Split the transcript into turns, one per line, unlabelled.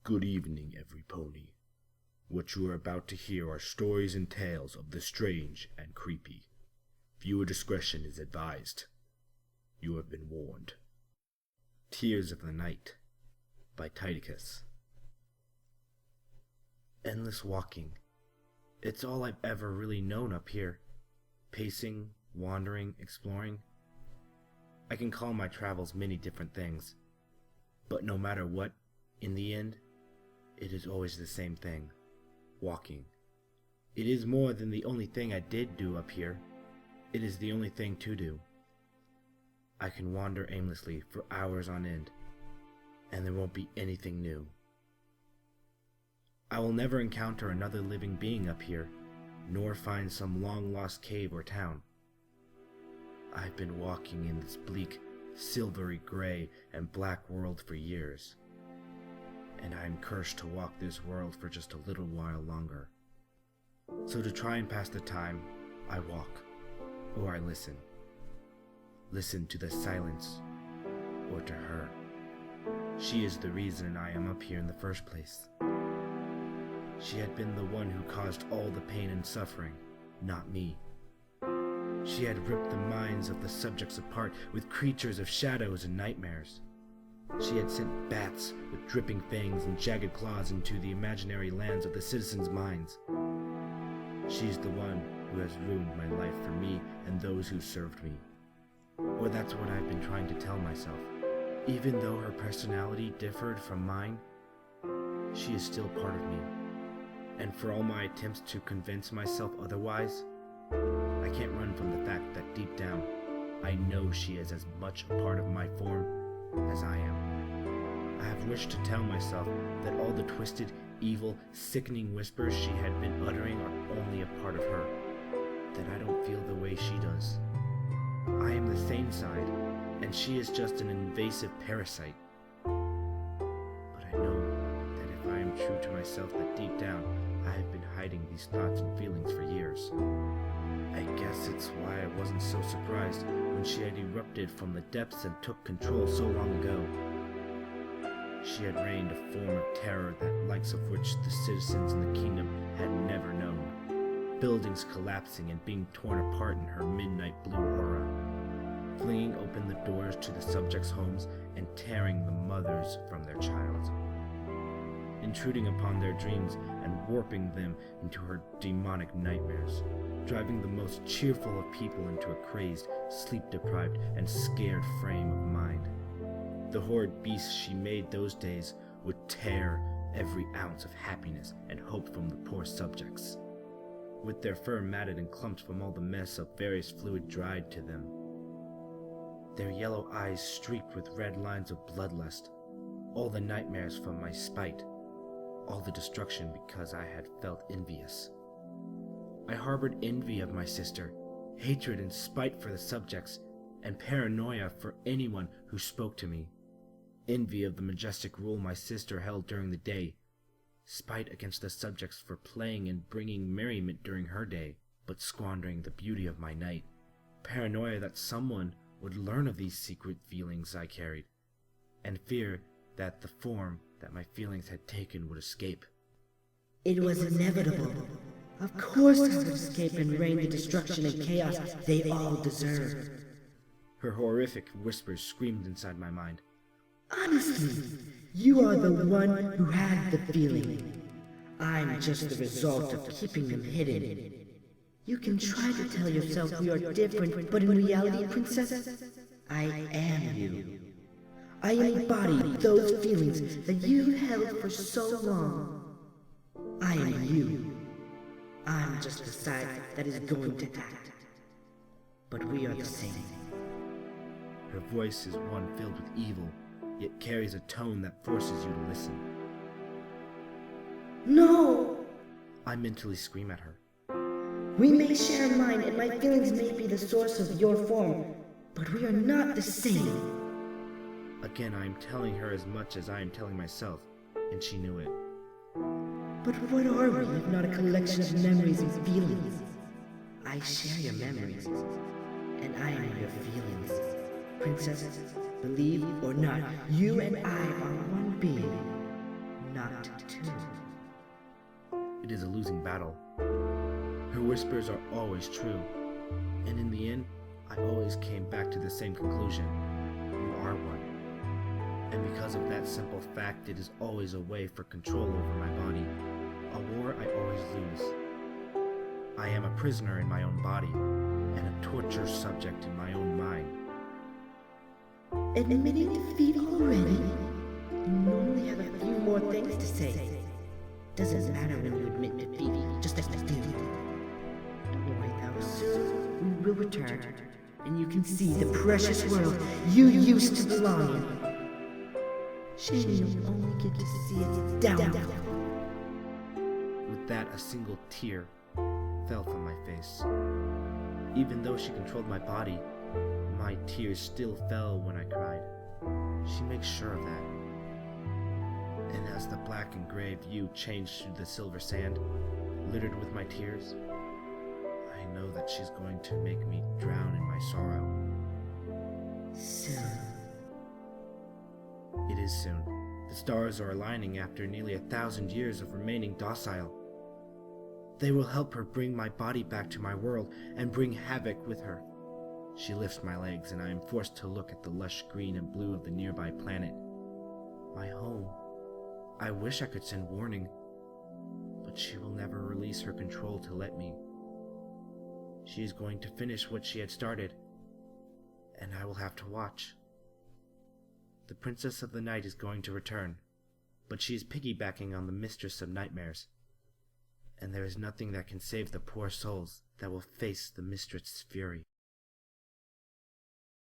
Good evening, every pony. What you are about to hear are stories and tales of the strange and creepy. Viewer discretion is advised. You have been warned. Tears of the Night by Titicus. Endless walking. It's all I've ever really known up here. Pacing, wandering, exploring. I can call my travels many different things. But no matter what, in the end, it is always the same thing. Walking. It is more than the only thing I did do up here. It is the only thing to do. I can wander aimlessly for hours on end, and there won't be anything new. I will never encounter another living being up here, nor find some long-lost cave or town. I've been walking in this bleak, silvery gray and black world for years, and I am cursed to walk this world for just a little while longer. So to try and pass the time, I walk, or I listen. Listen to the silence, or to her. She is the reason I am up here in the first place. She had been the one who caused all the pain and suffering, not me. She had ripped the minds of the subjects apart with creatures of shadows and nightmares. She had sent bats with dripping fangs and jagged claws into the imaginary lands of the citizens' minds. She's the one who has ruined my life for me and those who served me. Or that's what I've been trying to tell myself. Even though her personality differed from mine, she is still part of me. And for all my attempts to convince myself otherwise, I can't run from the fact that deep down, I know she is as much a part of my form as I am. I have wished to tell myself that all the twisted, evil, sickening whispers she had been uttering are only a part of her, that I don't feel the way she does. I am the sane side, and she is just an invasive parasite. But I know that if I am true to myself, that deep down, I have been hiding these thoughts and feelings for years. I guess it's why I wasn't so surprised when she had erupted from the depths and took control so long ago. She had reigned a form of terror the likes of which the citizens in the kingdom had never known. Buildings collapsing and being torn apart in her midnight blue aura, flinging open the doors to the subjects' homes and tearing the mothers from their child, intruding upon their dreams and warping them into her demonic nightmares, driving the most cheerful of people into a crazed, sleep-deprived, and scared frame of mind. The horrid beasts she made those days would tear every ounce of happiness and hope from the poor subjects, with their fur matted and clumped from all the mess of various fluid dried to them, their yellow eyes streaked with red lines of bloodlust, all the nightmares from my spite, all the destruction because I had felt envious. I harbored envy of my sister, hatred and spite for the subjects, and paranoia for anyone who spoke to me. Envy of the majestic rule my sister held during the day, spite against the subjects for playing and bringing merriment during her day, but squandering the beauty of my night. Paranoia that someone would learn of these secret feelings I carried, and fear that the form that my feelings had taken would escape.
It was inevitable. Of course I would escape and rain the destruction and chaos they all deserve.
Her horrific whispers screamed inside my mind.
Honestly, you are the one who had the feeling. I'm just the result of keeping them hidden. You can try to tell yourself we are different, but in reality, Princess, I am you. I embody those feelings that you held for so long. I am you. I'm just the side that is going to act. But we are the same.
Her voice is one filled with evil, yet carries a tone that forces you to listen.
No!
I mentally scream at her.
We may share a mind and my feelings may be the source of your form, but we are not the same.
Again, I am telling her as much as I am telling myself, and she knew it.
But what are we if not a collection of memories and feelings? I share your memories, and I know your feelings. Princess, believe or not, you and I are one being, not too.
It is a losing battle. Her whispers are always true, and in the end, I always came back to the same conclusion. You are one. And because of that simple fact, it is always a way for control over my body. A war I always lose. I am a prisoner in my own body, and a torture subject in my own mind.
Admitting defeat already? You normally have a few more things to say. Doesn't matter when you admit defeat, just as you do. Don't worry though, soon we will return, and you can see the precious world you used to belong in. Shame you'll only get to see its downfall.
With that, a single tear fell from my face. Even though she controlled my body, my tears still fell when I cried. She makes sure of that. And as the black and gray view changed to the silver sand, littered with my tears, I know that she's going to make me drown in my sorrow.
Soon.
It is soon. The stars are aligning after nearly 1,000 years of remaining docile. They will help her bring my body back to my world and bring havoc with her. She lifts my legs and I am forced to look at the lush green and blue of the nearby planet. My home. I wish I could send warning, but she will never release her control to let me. She is going to finish what she had started, and I will have to watch. The Princess of the Night is going to return, but she is piggybacking on the Mistress of Nightmares, and there is nothing that can save the poor souls that will face the Mistress' fury.